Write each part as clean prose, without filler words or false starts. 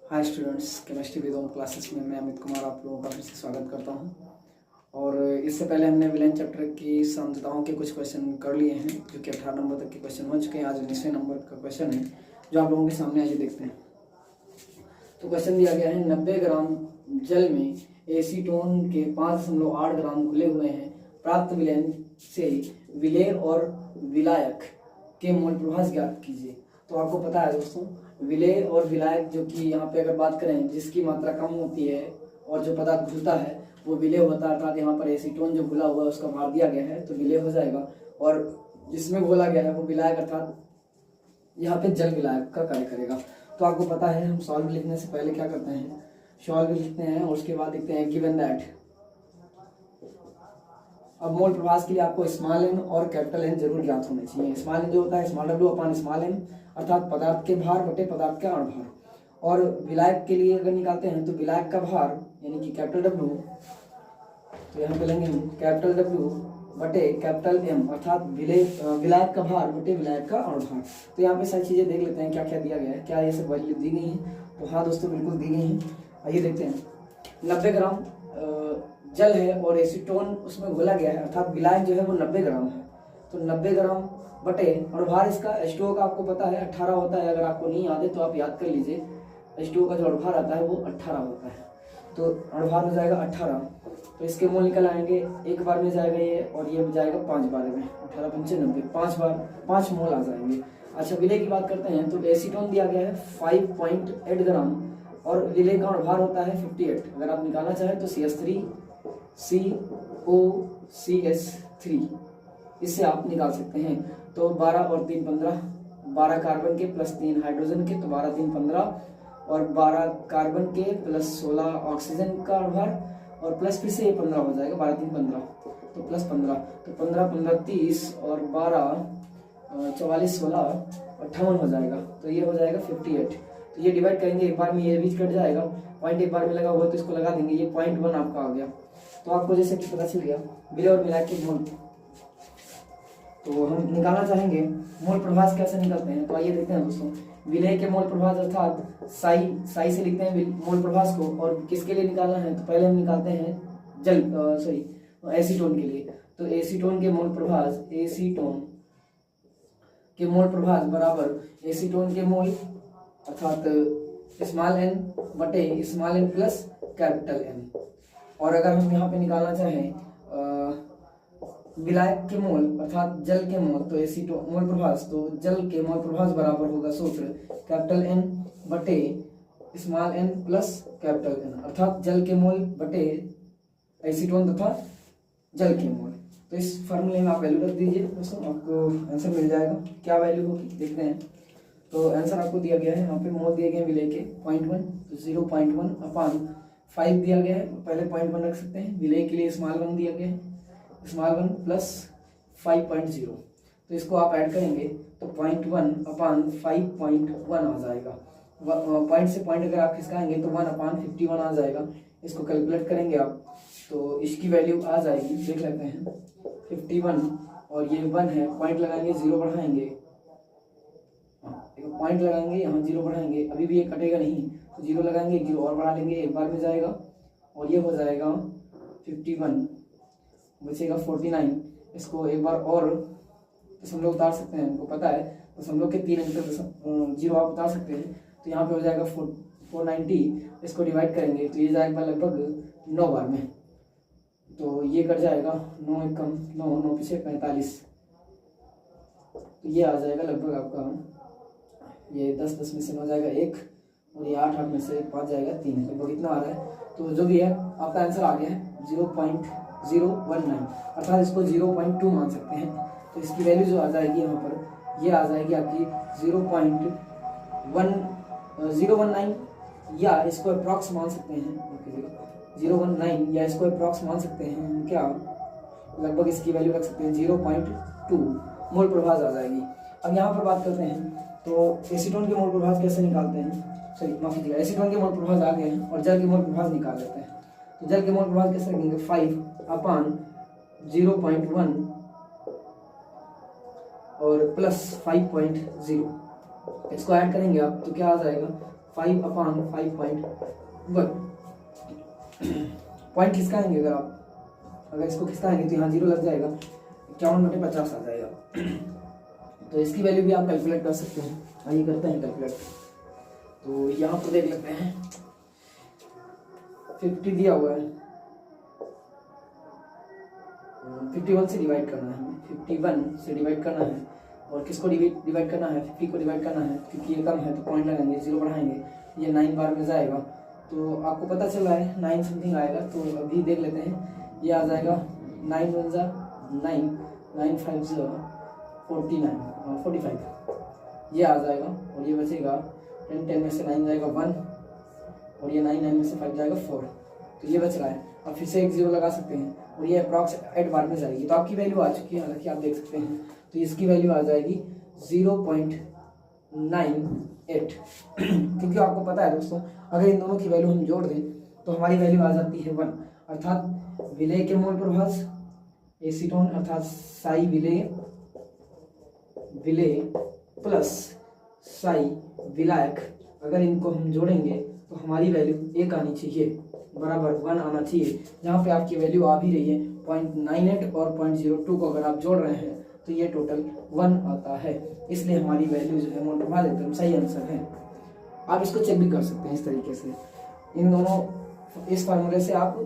Hi students, chemistry with home classes में मैं अमित कुमार आप लोगों का फिर से स्वागत करता हूं। और इससे पहले हमने विलेन चैप्टर की समझदाओं के कुछ क्वेश्चन कर लिए हैं, जो कि 18 नंबर तक के क्वेश्चन हो चुके हैं। आज 19वें नंबर का क्वेश्चन है जो आप लोगों के सामने आइए देखते हैं। तो क्वेश्चन दिया गया है 90 ग्राम जल में एसीटोन के 5.8 ग्राम घुले हुए हैं। प्राप्त विलेन से विलेय और विलायक के मोल प्रभाव ज्ञात कीजिए। तो आपको पता है दोस्तों, विलेय और विलायक जो कि यहाँ पे अगर बात करें जिसकी मात्रा कम होती है और जो पदार्थ घुलता है वो विलेय होता है, अर्थात यहाँ पर एसीटोन जो घुला हुआ है उसका भार दिया गया है तो विलेय हो जाएगा, और जिसमें घोला गया है वो विलायक अर्थात यहाँ पे जल विलायक का कार्य करेगा। तो आपको पता है हम सॉल्व लिखने से पहले क्या करते हैं, सॉल्व लिखते हैं और उसके बाद लिखते हैं गिवन दैट। अब मोल प्रभाव के लिए आपको स्मॉल एन और कैपिटल एन जरूर ज्ञात होने चाहिए। स्मॉल एन जो होता है small W upon small N, अर्थात पदार्थ के भार बटे पदार्थ का अणुभार। और विलायक के लिए अगर निकालते हैं तो विलायक का भार यानी कि कैपिटल डब्ल्यू, तो यहाँ पे लेंगे कैपिटल डब्ल्यू बटे कैपिटल एम, अर्थात विलायक का भार बटे विलायक का अणुभार। तो यहाँ पे सारी चीजें देख लेते हैं क्या क्या दिया गया है, क्या ये सब वैल्यू दी गई है। तो हाँ दोस्तों, बिल्कुल दी गई है। आइए देखते हैं। 90 ग्राम जल है और एसीटोन उसमें घोला गया है, अर्थात विलायक जो है वो 90 ग्राम है। तो 90 ग्राम बटे अणुभार इसका H2O का आपको पता है 18 होता है। अगर आपको नहीं याद है तो आप याद कर लीजिए, H2O का जो अणुभार आता है वो 18 होता है। तो अणुभार हो जाएगा 18। तो इसके मोल निकल आएंगे, एक बार में जाएगा ये और ये जाएगा 5 बार में, 18 पंचे 90, 5 बार 5 मोल आ जाएंगे। अच्छा, विलेय की बात करते हैं तो एसीटोन दिया गया है 5.8 ग्राम और विलेय का अणुभार होता है 58। अगर आप निकालना चाहें तो CH3COCS3 इससे आप निकाल सकते हैं। तो 12 और 3 15, 12 कार्बन के प्लस 3 हाइड्रोजन के, तो 12 3 15, और 12 कार्बन के प्लस 16 ऑक्सीजन का अणुभार, और प्लस फिर से ये 15 हो जाएगा, 12 3 15, तो प्लस 15, तो 15 15 30 और 12 44 16 58 हो जाएगा। तो ये हो जाएगा 58। तो ये डिवाइड करेंगे एक बार में, ये बीच कट जाएगा, पॉइंट एक बार में लगा हुआ तो इसको लगा देंगे, ये 0.1 आपका आ गया। तो आपको जैसे कि पता चल गया विलेय और विलायक के मोल। तो हम निकालना चाहेंगे मोल प्रभाव कैसे निकलते हैं, तो आइए देखते हैं दोस्तों। विलेय के मोल प्रभाव अर्थात साई से लिखते हैं मोल प्रभाव को, और किसके लिए निकालना है तो पहले हम निकालते हैं एसीटोन के लिए। तो एसीटोन के मोल प्रभाव, एसीटोन के मोल प्रभाव बराबर एसीटोन के मोल अर्थात स्मॉल एन बटे small N plus capital N. और अगर हम यहाँ पे निकालना चाहें विलायक के मोल अर्थात जल के मोल, तो एसीटोन मोल प्रभाव, तो जल के मोल प्रभाव बराबर होगा सूत्र कैपिटल एन बटे small N plus capital N, अर्थात जल के मोल बटे एसीटोन तथा जल के मोल। तो इस फॉर्मूले में आप वैल्यू रख दीजिए दोस्तों, आपको आंसर मिल जाएगा। क्या वैल्यू होगी देखते हैं। तो आंसर आपको दिया गया है, यहाँ पे मोल दिए गए विलेय के 0.1, तो 0.1 अपान 5 दिया गया है, पहले 0.1 रख सकते हैं। विलेय के लिए स्मॉल 1 दिया गया है, स्मॉल 1 प्लस 5.0, तो इसको आप ऐड करेंगे तो 0.1 अपान 5.1 आ जाएगा। पॉइंट से पॉइंट अगर आप खिसकाएंगे तो 1 अपान 51 आ जाएगा। इसको कैलकुलेट करेंगे आप तो इसकी वैल्यू आ जाएगी, देख लेते हैं 51, और ये 1 है, पॉइंट लगाएंगे 0 बढ़ाएंगे, पॉइंट लगाएंगे यहाँ 0 बढ़ाएंगे, अभी भी ये कटेगा नहीं तो 0 लगाएंगे, 0 और बढ़ा लेंगे, एक बार में जाएगा और ये हो जाएगा 51, बचेगा 49। इसको एक बार और दशमलव उतार सकते हैं, हमको पता है दशमलव के 3 अंक तक 0 आप उतार सकते हैं, तो यहाँ पे हो जाएगा 490। इसको डिवाइड करेंगे तो ये जाएगा लगभग 9 बार में, तो ये कट जाएगा 9 एक कम 9, 9 पीछे 45, तो ये आ जाएगा लगभग आपका, ये 10 10 में से 9 जाएगा 1, और ये 8 8 में से 5 जाएगा 3, लगभग इतना आ रहा है। तो जो भी है आपका आंसर आ गया है 0.019, अर्थात इसको 0.2 मान सकते हैं। तो इसकी वैल्यू जो आ जाएगी यहाँ पर, ये आ जाएगी आपकी 0.019, या इसको अप्रॉक्स मान सकते हैं 019, या इसको अप्रॉक्स मान सकते हैं क्या, लगभग इसकी वैल्यू रख सकते हैं 0.2 मोल प्रभाव आ जाएगी। अब यहाँ पर बात करते हैं तो एसीटोन के मोल प्रभाव कैसे निकालते हैं, सॉरी माफ कीजिएगा, एसीटोन के मोल प्रभाव आ गए हैं और जल के मोल प्रभाव निकाल लेते हैं। तो जल के मोल प्रभाव कैसे रखेंगे, 5 अपान 0.1 और प्लस 5.0, इसको ऐड करेंगे आप तो क्या आ जाएगा 5/5.1 पॉइंट खिसकाएंगे अगर इसको खिसकाएंगे तो यहाँ 0 लग जाएगा, 51/50 आ जाएगा। तो इसकी वैल्यू भी आप कैलकुलेट कर सकते हैं। आइए करते हैं कैलकुलेट। तो यहाँ पर देख लेते हैं 50 दिया हुआ है, 51 से डिवाइड करना है हमें, 51 से डिवाइड करना है। और किसको डिवाइड करना है? 50 को डिवाइड करना है, क्योंकि ये कम है तो पॉइंट लगाएंगे, 0 बढ़ाएंगे, ये 9 बार में जाएगा। तो आपको पता चल रहा है 9 समथिंग आएगा। तो अभी देख लेते हैं, ये आ जाएगा 9 1 जा 9, 9 5 0 45 ये आ जाएगा। और ये बचेगा 10 में से 9 जाएगा 1, और ये 9 में से 5 जाएगा 4, तो ये बच रहा है। अब फिर से एक 0 लगा सकते हैं, और ये अप्रॉक्स 8 बार में जाएगी। तो आपकी वैल्यू आ चुकी है, हालांकि आप देख सकते हैं। तो इसकी वैल्यू आ जाएगी 0.98 क्योंकि आपको पता है दोस्तों, अगर इन दोनों की वैल्यू हम जोड़ दें तो हमारी वैल्यू आ जाती है 1, अर्थात विलेय के मोल प्रभास एसीटोन अर्थात साई विलेय प्लस साई विलायक, अगर इनको हम जोड़ेंगे तो हमारी वैल्यू 1 आनी चाहिए, बराबर 1 आना चाहिए। जहाँ पे आपकी वैल्यू आ भी रही है 0.98 और 0.02 को अगर आप जोड़ रहे हैं तो ये टोटल 1 आता है। इसलिए हमारी वैल्यू जो है मोल प्रभास एकदम सही आंसर है। आप इसको चेक भी कर सकते हैं इस तरीके से, इन दोनों इस फार्मूले से आप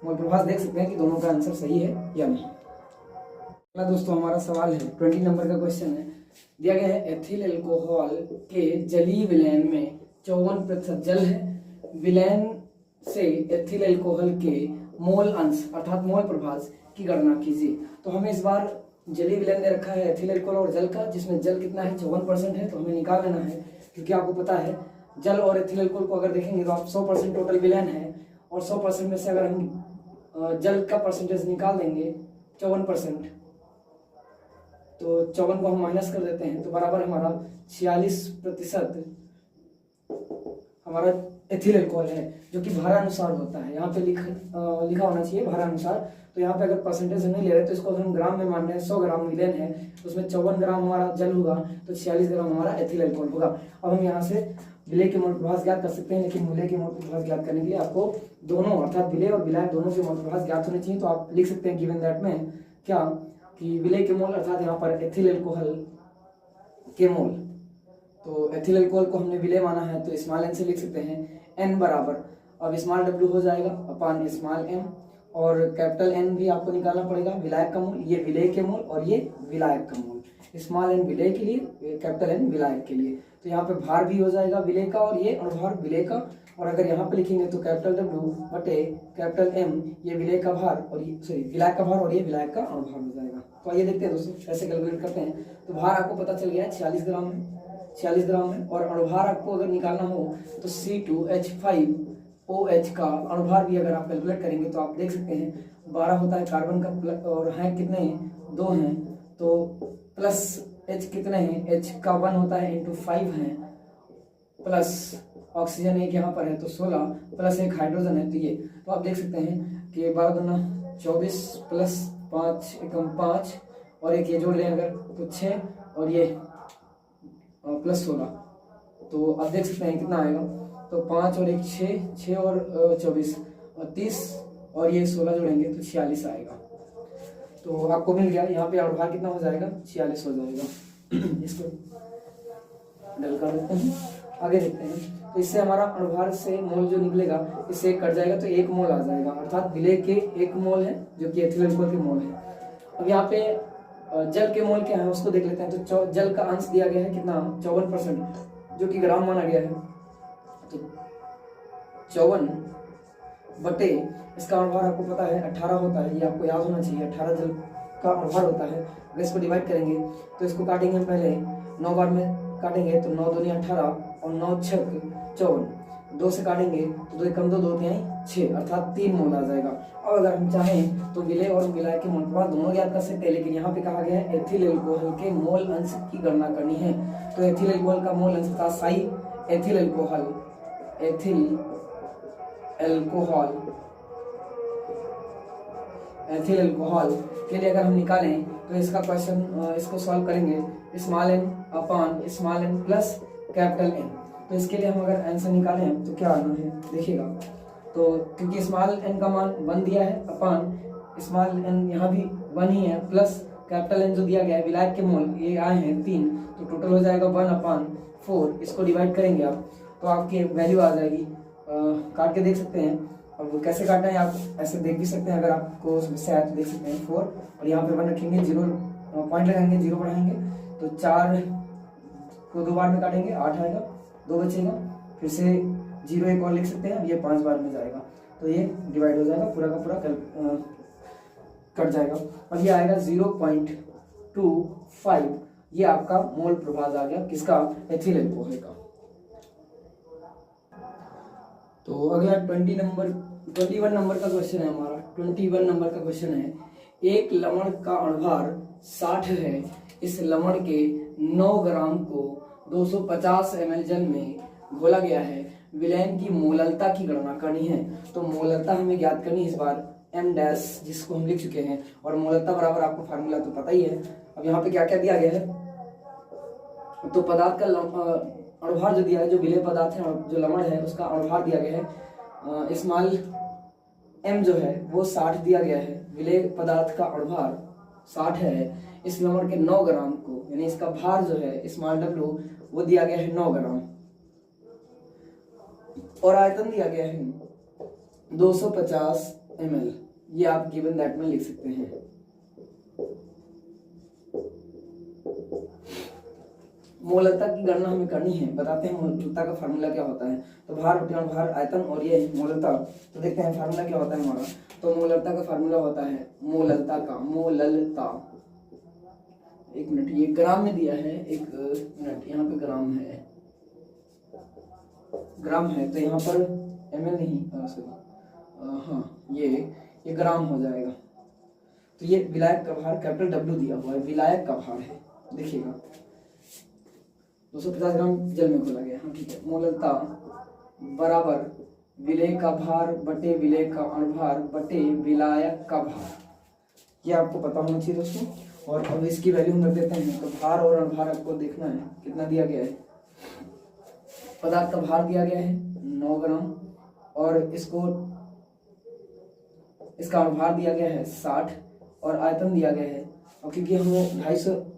मोल प्रभास देख सकते हैं कि दोनों का आंसर सही है या नहीं। अगला दोस्तों हमारा सवाल है 20 नंबर का क्वेश्चन है। दिया गया है एथिल अल्कोहल के जलीय विलयन में 54% जल है, विलयन से एथिल अल्कोहल के मोल अंश अर्थात मोल प्रभास की गणना कीजिए। तो हमें इस बार जलीय विलयन दे रखा है एथिल अल्कोहल और जल का, जिसमें जल कितना है 54% है, तो हमें निकाल लेना है। क्योंकि आपको पता है जल और एथिल अल्कोहल को अगर देखेंगे तो आप 100% टोटल विलयन है, और 100% में से अगर हम जल का परसेंटेज निकाल देंगे 54%, तो 54 को हम माइनस कर देते हैं, तो बराबर हमारा 46% हमारा एथिल अल्कोहल है, जो कि भारानुसार होता है। यहाँ पे लिखा होना चाहिए भारानुसार। तो यहाँ पे अगर परसेंटेज नहीं ले रहे तो इसको अगर हम ग्राम में मान रहे हैं, 100 ग्राम विलयन है, उसमें 54 ग्राम हमारा जल होगा, तो 46 ग्राम हमारा एथिल अल्कोहल होगा। अब हम यहाँ से विलय के मोल प्रभास ज्ञात कर सकते हैं, लेकिन मूल्य के मोल प्रभास ज्ञात करने के लिए आपको दोनों अर्थात विलय और विलायक दोनों के मोल प्रभास ज्ञात होने चाहिए। तो आप लिख सकते हैं गिवन दैट में क्या कि विलय के मोल अर्थात यहाँ पर एथिल अल्कोहल के मोल, तो एथिल अल्कोहल को हमने विलय माना है तो स्मॉल एन से लिख सकते हैं एन बराबर, अब स्मॉल डब्ल्यू हो जाएगा अपान स्मॉल एम, और कैपिटल एन भी आपको निकालना पड़ेगा विलायक का मोल, ये विलय के मोल और ये विलायक का मोल, स्मॉल एन विलय के लिए कैपिटल एन विलायक के लिए। तो यहाँ पे भार भी हो जाएगा विलय का और ये अणुभार विलय का, और अगर यहाँ पे लिखेंगे तो कैपिटल डब्ल्यू बटे कैपिटल एम ये विलय का भार और ये सॉरी विलायक का भार और ये विलायक का अणुभार हो जाएगा। तो आइए देखते हैं दोस्तों कैसे कैलकुलेट करते हैं। तो भार आपको पता चल गया है 46 ग्राम है, 46 ग्राम है, और अणुभार आपको अगर निकालना हो तो C2H5OH का अणुभार भी अगर आप कैलकुलेट करेंगे तो आप देख सकते हैं 12 होता है कार्बन का, और है कितने 2 हैं, तो प्लस H कितने हैं, H का 1 होता है इंटू 5 है, प्लस ऑक्सीजन एक यहाँ पर है तो 16 प्लस एक हाइड्रोजन है, तो ये तो आप देख सकते हैं कि 12 दूना 24 प्लस 5 एकम 5 और एक ये जोड़ लें अगर तो 6 और ये प्लस 16, तो आप देख सकते हैं कितना आएगा, तो 5 और एक 6 और 24 और 30 और ये 16 जोड़ेंगे तो 46 आएगा। तो आपको मिल गया, यहाँ पे अणुभार कितना हो जाएगा 46 हो जाएगा। इसको डल कर देते हैं, आगे देखते हैं। तो इससे हमारा अणुभार से मोल जो निकलेगा इससे एक कट जाएगा तो 1 मोल आ जाएगा, अर्थात विलय के 1 मोल है जो कि एथिल अल्कोहल के मोल है। अब यहाँ पे जल के मोल क्या है उसको देख लेते हैं। तो जल का अंश दिया गया है कितना 54% जो कि ग्राम माना गया है, तो 54 बटे इसका अणुभार आपको पता है 18 होता है, ये आपको याद होना चाहिए 18 जल का अणुभार होता है। अगर इसको डिवाइड करेंगे तो इसको काटेंगे हम पहले 9 बार में काटेंगे तो 9 दूनी 18 और 9 छक 54, 2 से काटेंगे तो 2 कम 2 2 तिहाई 6 अर्थात 3 मोल आ जाएगा। अब अगर हम चाहें तो विलय और विलायक के मोल प्रभास दोनों ज्ञात कर सकते हैं, लेकिन यहाँ पे कहा गया है एथिल अल्कोहल के मोल अंश की गणना करनी है। तो एथिल अल्कोहल का मोल अंश था साई एथिल अल्कोहल के लिए अगर हम निकालें तो इसका क्वेश्चन इसको सॉल्व करेंगे small N upon small N plus capital N. तो इसके लिए हम अगर आंसर निकालें तो क्या आना है देखिएगा। तो क्योंकि स्मॉल n का मान 1 दिया है अपान स्मॉल n यहाँ भी 1 ही है प्लस कैपिटल N जो दिया गया है, विलायक के मोल ये आए हैं 3, तो टोटल हो जाएगा 1/4। इसको डिवाइड करेंगे आप तो आपकी वैल्यू आ जाएगी। काट के देख सकते हैं, और वो कैसे काटना है आप ऐसे देख भी सकते हैं, अगर आपको समस्या आए तो देख सकते हैं 4 और यहाँ पे 1 रखेंगे, 0 पॉइंट लगाएंगे, 0 बढ़ाएंगे तो 4 को 2 बार में काटेंगे 8 आएगा, 2 बचेगा, फिर से 0 एक और लिख सकते हैं, ये 5 बार में जाएगा तो ये डिवाइड हो जाएगा, पूरा का पूरा कट जाएगा और ये आएगा 0.25। ये आपका मोल प्रभाव आ गया किसका, एथिल अल्कोहल का। तो अगला 21 नंबर का क्वेश्चन है हमारा। 21 नंबर का क्वेश्चन है, एक लवण का अणुभार 60 है, इस लवण के 9 ग्राम को 250 ml जल में घोला गया है, विलयन की मोललता की गणना करनी है। तो मोललता हमें ज्ञात करनी है इस बार, m डैश जिसको हम लिख चुके हैं, और मोललता बराबर आपको फार्मूला तो पता ही है। अब यहाँ पे क्या क्या दिया गया है, तो पदार्थ का अणुभार जो दिया है, जो विलेय पदार्थ है जो लवण है उसका अणुभार दिया गया है, स्मॉल m जो है वो 60 दिया गया है, विलेय पदार्थ का अणुभार 60 है, इस लवण के 9 ग्राम को यानी इसका भार जो है स्मॉल w वो दिया गया है 9 ग्राम, और आयतन दिया गया है 250 ml। ये आप गिवन दैट में लिख सकते हैं। मोललता की गणना हमें करनी है, बताते हैं मोललता का फार्मूला क्या होता है। तो भार बटे भार आयतन और ये मोललता, तो देखते हैं फार्मूला क्या होता है हमारा। तो मोललता का फार्मूला होता है मोललता, एक मिनट, ये ग्राम में दिया है, एक मिनट, यहाँ पे ग्राम है तो यहाँ पर ml नहीं, हाँ ये ग्राम हो जाएगा। तो ये विलायक का भार कैपिटल W दिया हुआ है, विलायक का भार है, देखिएगा 250 ग्राम जल में घोला गया। हाँ ठीक है, मोललता बराबर विलेय का भार बटे विलेय का अणुभार बटे विलायक का भार, ये आपको पता होना चाहिए दोस्तों। और अब इसकी वैल्यू हम रख देते हैं। तो भार और अणुभार आपको देखना है कितना दिया गया है। पदार्थ का भार दिया गया है 9 ग्राम और इसका अणुभार दिया गया है 60 और आयतन दिया गया है, और क्योंकि हमें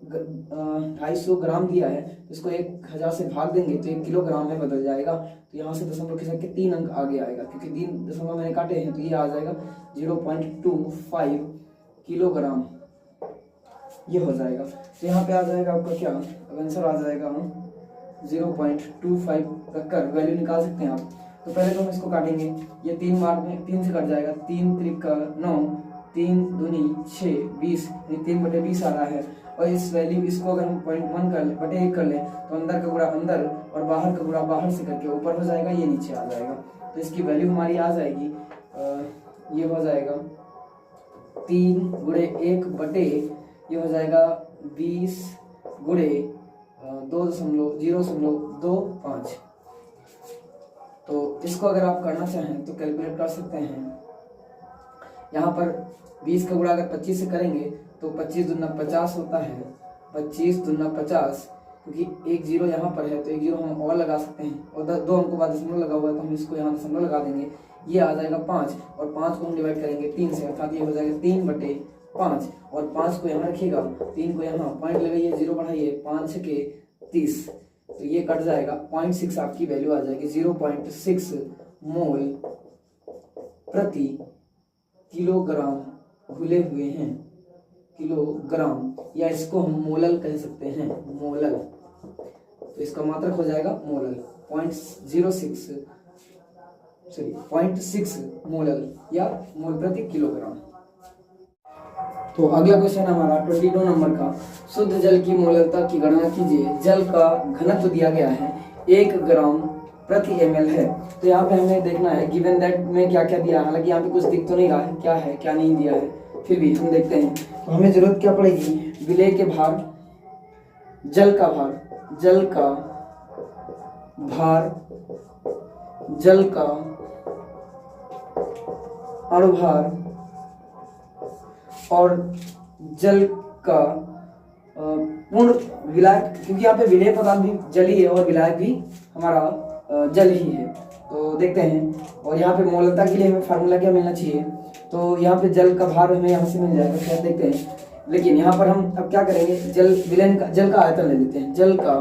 250 ग्राम दिया है तो इसको 1000 से भाग देंगे तो 1 किलोग्राम में बदल जाएगा। तो यहाँ से दशमलव के संख्या 3 अंक आगे आएगा, क्योंकि 3 दशमलव मैंने काटे हैं तो ये आ जाएगा 0.25 किलोग्राम, ये हो जाएगा। तो यहाँ पे आ जाएगा आपका क्या, अब आंसर आ जाएगा 0.25 रखकर वैल्यू निकाल सकते हैं आप। तो पहले तो हम इसको काटेंगे, ये 3 बार में 3 से कट जाएगा, 3 त्रिका 9, 3 दूनी 6, 20, 3/20 आ रहा है। और इस वैल्यू इसको अगर हम 0.1 कर ले बटे 1 कर ले तो अंदर का गुणा अंदर और बाहर का गुणा बाहर से करके ऊपर हो जाएगा, ये नीचे आ जाएगा। तो इसकी वैल्यू हमारी आ जाएगी, ये हो जाएगा 3 गुणे 1 बटे ये हो जाएगा 20 गुणे 2.025। तो इसको अगर आप करना चाहें तो कैलकुलेट कर सकते हैं। यहाँ पर 20 का गुणा अगर 25 से करेंगे तो 25 दूना 50 होता है, 25 दूना 50, क्योंकि 1 0 यहाँ पर है तो 1 0 हम और लगा सकते हैं, और 2 अंकों बाद दशमलव लगा हुआ है तो हम इसको यहाँ दशमलव लगा देंगे, ये आ जाएगा 5 और 5 को हम डिवाइड करेंगे 3 से, अर्थात ये हो जाएगा 3/5 और 5 को यहाँ रखिएगा, 3 को यहाँ पॉइंट लगाइए, 0 बढ़ाइए, 5 के 30, तो ये कट जाएगा 0.6 आपकी वैल्यू आ जाएगी। 0.6 मोल प्रति किलोग्राम घुले हुए हैं, किलोग्राम, या इसको हम मोलल कह सकते हैं, मोलल। तो इसका मात्रक हो जाएगा मोलल, 0.6 मोलल या मोल प्रति किलोग्राम। तो अगला क्वेश्चन हमारा 22 नंबर का, शुद्ध जल की मोललता की गणना कीजिए। जल का घनत्व दिया गया है 1 ग्राम प्रति ml है। तो यहाँ पे हमें देखना है गिवन दैट में क्या क्या दिया है, हालांकि यहाँ पे कुछ दिख तो नहीं रहा है क्या है क्या नहीं दिया है, फिर भी हम देखते हैं। तो हमें जरूरत क्या पड़ेगी, विलेय के भार, जल का भार, जल का अणुभार और जल का पूर्ण विलायक, क्योंकि यहाँ पे विलेय पदार्थ भी जली है और विलायक भी हमारा जल ही है। तो देखते हैं, और यहाँ पे मोलता के लिए हमें फार्मूला क्या मिलना चाहिए, तो यहाँ पे जल का भार हमें यहाँ से मिल जाएगा, खैर देखते हैं। लेकिन यहाँ पर हम अब क्या करेंगे, जल का आयतन ले लेते हैं, जल का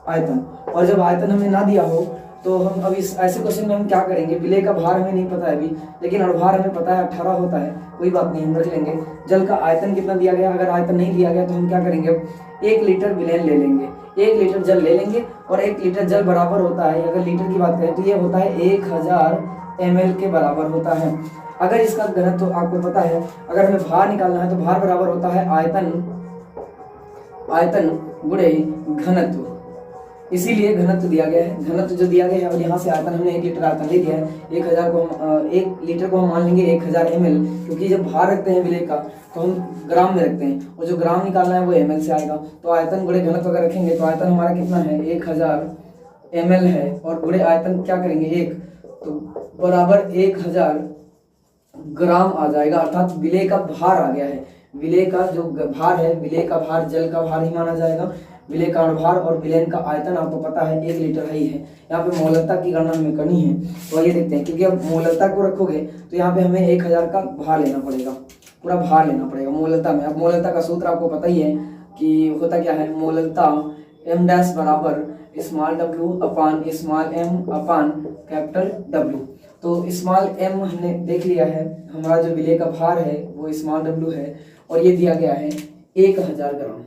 आयतन। और जब आयतन हमें ना दिया हो तो हम अब इस ऐसे क्वेश्चन में हम क्या करेंगे, विलेय का भार हमें नहीं पता है अभी, लेकिन अणुभार हमें पता है 18 होता है, कोई बात नहीं, हम रख लेंगे। जल का आयतन कितना दिया गया, अगर आयतन नहीं दिया गया तो हम क्या करेंगे, 1 लीटर विलेन ले लेंगे, 1 लीटर जल ले लेंगे, और 1 लीटर जल बराबर होता है, अगर लीटर की बात करें तो ये होता है 1000 ml के बराबर होता है। अगर इसका घनत्व तो आपको पता है, अगर हमें भार निकालना है तो भार बराबर होता है आयतन गुणे घनत्व, इसीलिए घनत्व दिया गया है, घनत्व जो दिया गया है। और यहाँ से आयतन हमने 1 लीटर आयतन ले लिया है, 1000 को हम 1 लीटर को हम मान लेंगे 1000 ml, क्योंकि जब भार रखते हैं विलेय का तो हम ग्राम में रखते हैं, और जो ग्राम निकालना है वो ml से आएगा। तो आयतन गुणे घनत्व अगर रखेंगे तो आयतन हमारा कितना है, 1000 ml है, और गुणे आयतन क्या करेंगे 1, तो बराबर 1000 ग्राम आ जाएगा, अर्थात विलेय का भार आ गया है। विलेय का जो भार है, विलेय का भार जल का भार ही माना जाएगा। विलेय का अणुभार और विलेयन का आयतन आपको पता है 1 लीटर ही है। यहाँ पे मोलकता की गणना हमें करनी है, तो आइए देखते हैं, क्योंकि अब मोलकता को रखोगे तो यहाँ पे हमें 1000 का भार लेना पड़ेगा, पूरा भार लेना पड़ेगा मोलकता में। अब मोलकता का सूत्र आपको पता ही है कि होता क्या है, मोलकता m डैश बराबर स्मॉल w अपान स्मॉल m अपान कैपिटल W। तो स्मॉल m हमने देख लिया है, हमारा जो विलेय का भार है वो स्मॉल w है, और ये दिया गया है 1000 ग्राम,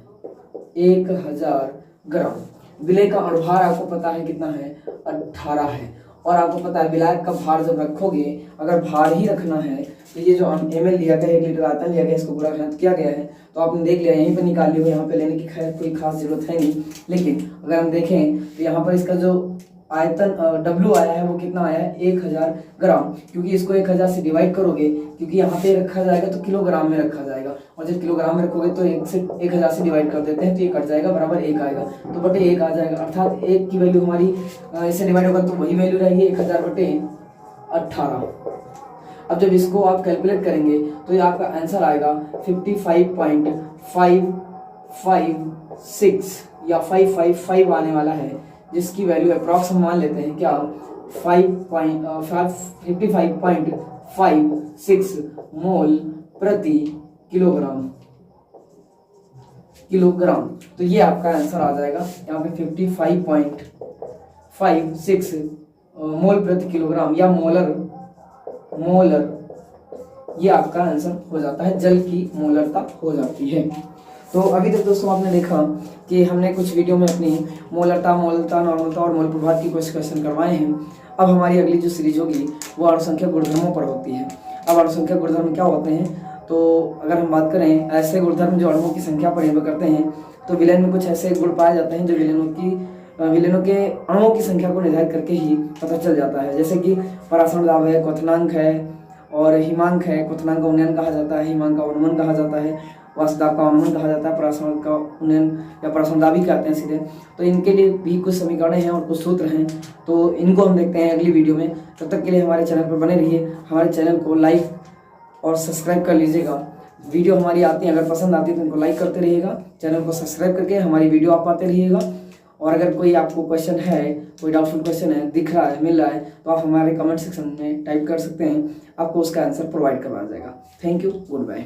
1000 ग्राम। विलेय का अणुभार आपको पता है कितना है, 18 है। और आपको पता है विलायक का भार जब रखोगे, अगर भार ही रखना है तो ये जो ml लिया गया, 1 लीटर आयतन लिया गया, इसको पूरा घनत्व किया गया है, तो आपने देख लिया, यहीं पर निकाल लिया, यहाँ पे लेने की खैर कोई खास जरूरत है नहीं। लेकिन अगर हम देखें तो यहाँ पर इसका जो आयतन W आया है वो कितना आया है, 1000 ग्राम, क्योंकि इसको 1000 से डिवाइड करोगे, क्योंकि यहाँ पे रखा जाएगा तो किलोग्राम में रखा जाएगा, और जब किलोग्राम में रखोगे तो 1000 से डिवाइड कर देते हैं तो ये कट जाएगा, बराबर 1 आएगा, तो बटे 1 आ जाएगा, अर्थात 1 की वैल्यू हमारी इससे डिवाइड होगा तो वही वैल्यू रहेगी 1000 बटे 18। अब जब इसको आप कैलकुलेट करेंगे तो ये आपका आंसर आएगा 55.556 या 555 आने वाला है, जिसकी वैल्यू अप्रॉक्स हम मान लेते हैं क्या, 55.56 मोल प्रति किलोग्राम। तो ये आपका आंसर आ जाएगा यहाँ पे 55.56 मोल प्रति किलोग्राम, या मोलर, ये आपका आंसर हो जाता है, जल की मोलरता हो जाती है। तो अभी तक दोस्तों आपने देखा कि हमने कुछ वीडियो में अपनी मोलरता, नॉर्मलता और मोल प्रभाव की कुछ क्वेश्चन करवाए हैं। अब हमारी अगली जो सीरीज होगी वो अणुसंख्यक गुणधर्मों पर होती है। अब अणुसंख्यक गुणधर्म क्या होते हैं, तो अगर हम बात करें ऐसे गुणधर्म जो अणुओं की संख्या पर निर्भर करते हैं, तो विलेन में कुछ ऐसे गुण पाए जाते हैं जो विलेनों के अणुओं की संख्या को निर्धारित करके ही पता चल जाता है, जैसे कि परासरण दाब है, क्वथनांक है, और हिमांक है। क्वथनांक का उन्नयन कहा जाता है, हिमांक का अनुमान कहा जाता है, वास्तव का अनुमान कहा जाता है, परासरण का उन्नयन या परासरण दाब भी कहते हैं सीधे। तो इनके लिए भी कुछ समीकरण हैं और कुछ सूत्र हैं, तो इनको हम देखते हैं अगली वीडियो में। तब तक के लिए हमारे चैनल पर बने रहिए, हमारे चैनल को लाइक और सब्सक्राइब कर लीजिएगा। वीडियो हमारी आती है, अगर पसंद आती है तो इनको लाइक करते रहिएगा, चैनल को सब्सक्राइब करके हमारी वीडियो आप पाते रहिएगा। और अगर कोई आपको क्वेश्चन है, कोई डाउटफुल क्वेश्चन है, दिख रहा है, मिल रहा है, तो आप हमारे कमेंट सेक्शन में टाइप कर सकते हैं, आपको उसका आंसर प्रोवाइड करवाया जाएगा। Thank you, good bye.